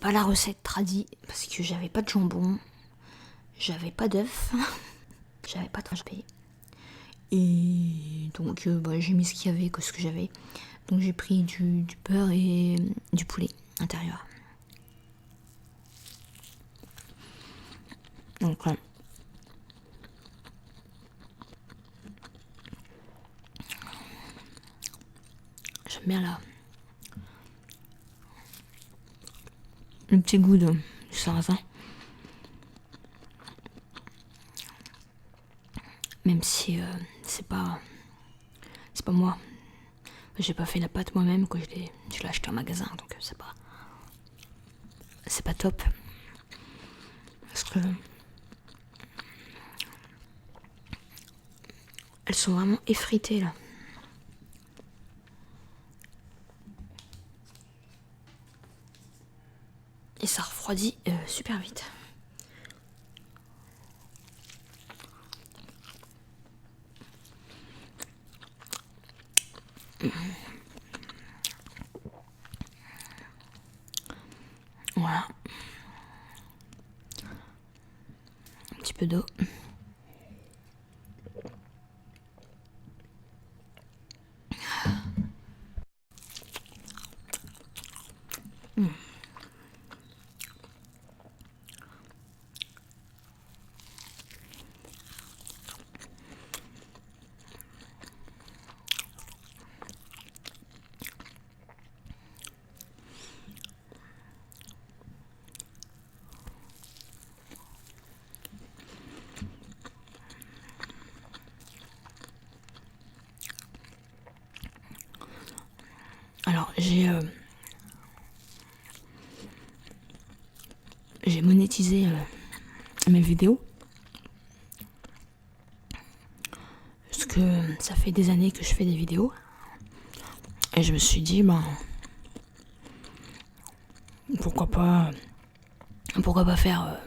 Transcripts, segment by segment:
pas la recette tradie parce que j'avais pas de jambon, j'avais pas d'œuf, j'avais pas de trempé. Et donc j'ai mis ce qu'il y avait, que ce que j'avais. Donc j'ai pris du beurre et du poulet intérieur. Donc voilà. J'aime bien là. Le petit goût du sarrasin. Même si c'est pas moi. J'ai pas fait la pâte moi-même, je l'ai acheté en magasin, donc c'est pas top. Parce que elles sont vraiment effritées là. Et ça refroidit super vite. Voilà. Un petit peu d'eau. Alors j'ai monétisé mes vidéos. Parce que ça fait des années que je fais des vidéos. Et je me suis dit, pourquoi pas faire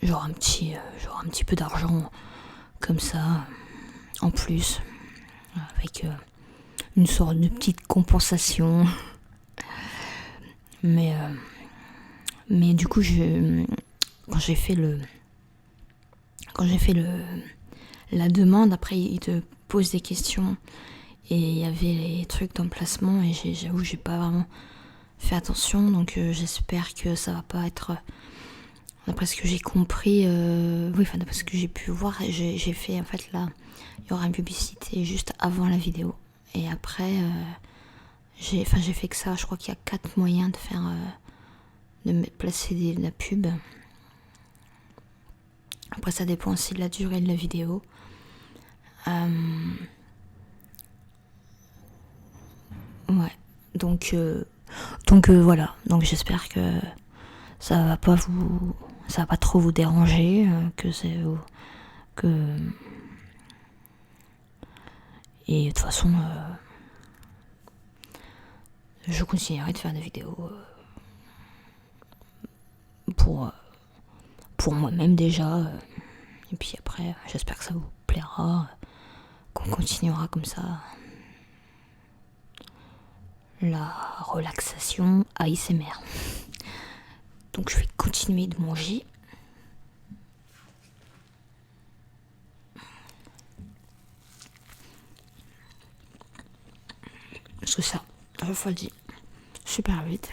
genre un petit peu d'argent comme ça, en plus, avec une sorte de petite compensation. Mais du coup, quand j'ai fait la demande, après ils te posent des questions et il y avait les trucs d'emplacement et j'avoue j'ai pas vraiment fait attention, donc j'espère que ça va pas être, d'après ce que j'ai compris, d'après ce que j'ai pu voir, j'ai fait en fait là, il y aura une publicité juste avant la vidéo et après j'ai fait que ça. Je crois qu'il y a 4 moyens de faire de placer la pub. Après ça dépend aussi de la durée de la vidéo. Ouais, donc voilà, donc j'espère que ça va pas trop vous déranger, et de toute façon je continuerai de faire des vidéos pour moi-même déjà, et puis après j'espère que ça vous plaira, qu'on continuera comme ça la relaxation ASMR. Donc je vais continuer de manger. Parce que ça refroidit super vite.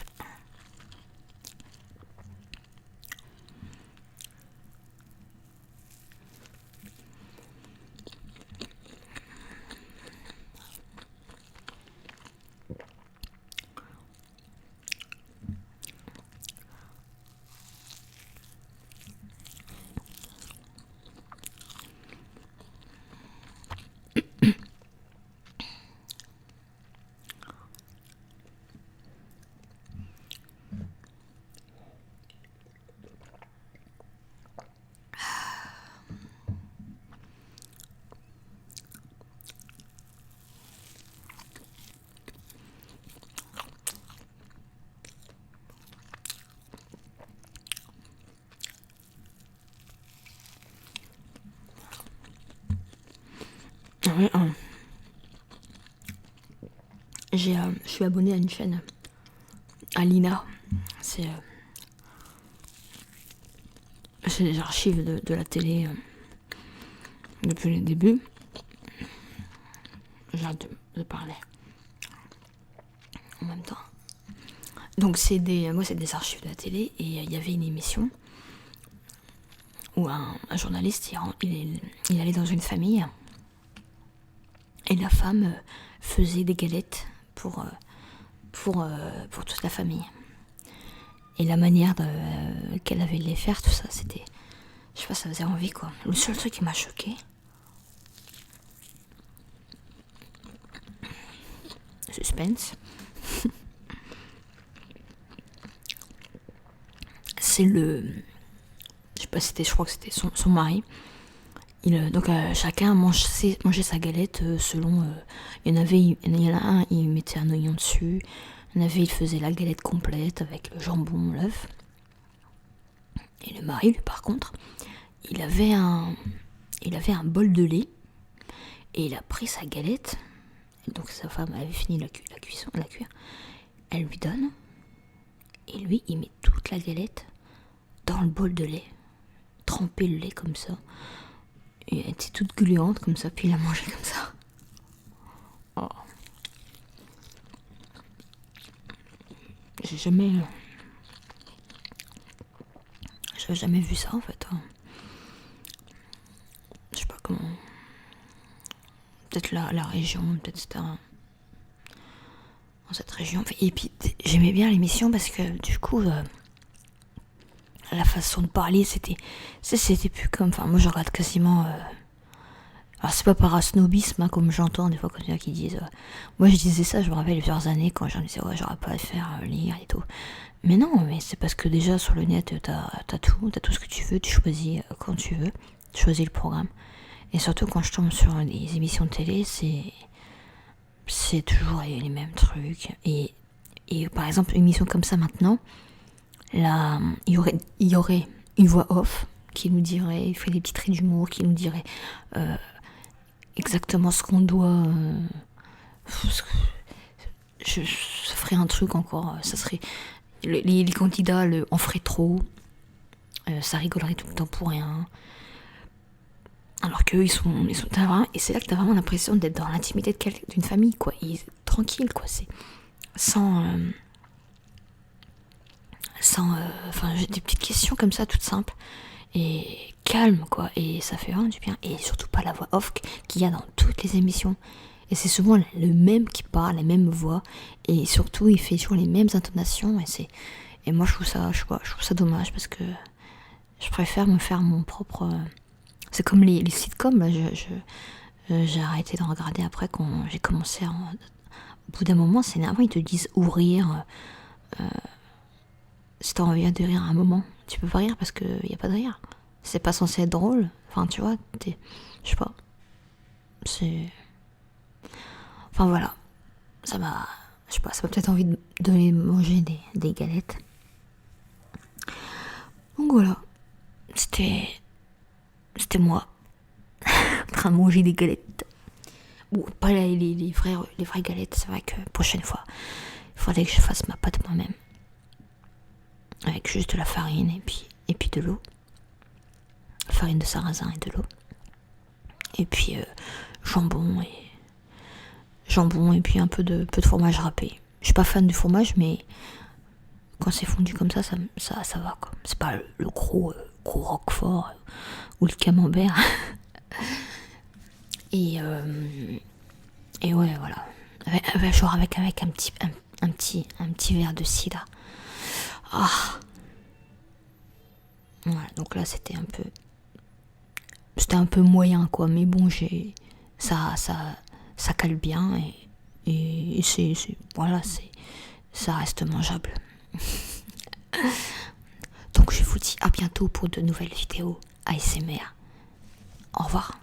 Ouais, je suis abonnée à une chaîne, Alina. C'est c'est les archives de la télé depuis le début. J'ai hâte de parler en même temps. Donc c'est des archives de la télé, et il y avait une émission où un journaliste il allait dans une famille, et la femme faisait des galettes pour toute la famille. Et la manière qu'elle avait de les faire, tout ça, c'était... Je sais pas, ça faisait envie, quoi. Le seul truc qui m'a choqué, suspense, c'est je sais pas si c'était, je crois que c'était son mari. Donc chacun mangeait sa galette selon... il y en a un, il mettait un oignon dessus. Il y en avait, il faisait la galette complète avec le jambon, l'œuf. Et le mari, lui, par contre, il avait un bol de lait, et il a pris sa galette. Et donc sa femme avait fini la cuire. Elle lui donne, et lui, il met toute la galette dans le bol de lait, tremper le lait comme ça. Et elle était toute gluante comme ça, puis il a mangé comme ça. Oh. J'avais jamais vu ça, en fait. Je sais pas comment. Peut-être la région, peut-être c'était dans cette région. Et puis j'aimais bien l'émission parce que du coup, la façon de parler, c'était plus comme... Enfin, moi je regarde quasiment... Alors c'est pas par snobisme, comme j'entends des fois quand il y en a qui disent... moi je disais ça, je me rappelle plusieurs années quand j'en disais, ouais, j'aurais pas à faire lire et tout. Mais non, mais c'est parce que déjà sur le net, t'as tout ce que tu veux, tu choisis quand tu veux, tu choisis le programme. Et surtout quand je tombe sur des émissions de télé, c'est toujours les mêmes trucs. Et par exemple, une émission comme ça maintenant, là, il y aurait une voix off qui nous dirait, il ferait des petits traits d'humour, qui nous dirait exactement ce qu'on doit... je ferais un truc encore, ça serait... Les candidats en feraient trop, ça rigolerait tout le temps pour rien. Alors qu'eux, ils sont et c'est là que t'as vraiment l'impression d'être dans l'intimité d'une famille, quoi. Tranquille, quoi. C'est enfin, j'ai des petites questions comme ça, toutes simples et calmes, quoi. Et ça fait vraiment du bien. Et surtout pas la voix off qu'il y a dans toutes les émissions. Et c'est souvent le même qui parle, la même voix. Et surtout, il fait toujours les mêmes intonations. Et moi, je trouve ça dommage parce que je préfère me faire mon propre... C'est comme les sitcoms, là, j'ai arrêté d'en regarder après quand j'ai commencé au bout d'un moment, c'est énervant, ils te disent ou rire. Si t'as envie de rire à un moment, tu peux pas rire parce qu'il n'y a pas de rire. C'est pas censé être drôle. Enfin, tu vois, je sais pas. Enfin, voilà. Je sais pas, ça m'a peut-être envie de manger des galettes. Donc voilà. C'était moi. En train de manger des galettes. Bon, pas les vraies galettes. C'est vrai que prochaine fois, il faudrait que je fasse ma pâte moi-même. Avec juste de la farine et puis de l'eau. Farine de sarrasin et de l'eau. Et puis jambon et puis un peu de fromage râpé. Je suis pas fan du fromage, mais quand c'est fondu comme ça va, quoi. C'est pas le gros roquefort ou le camembert. et ouais, voilà. Genre avec un petit verre de cidre. Ah. Voilà, donc là c'était un peu moyen, quoi, mais bon, ça cale bien et voilà, ça reste mangeable. Donc je vous dis à bientôt pour de nouvelles vidéos ASMR. Au revoir.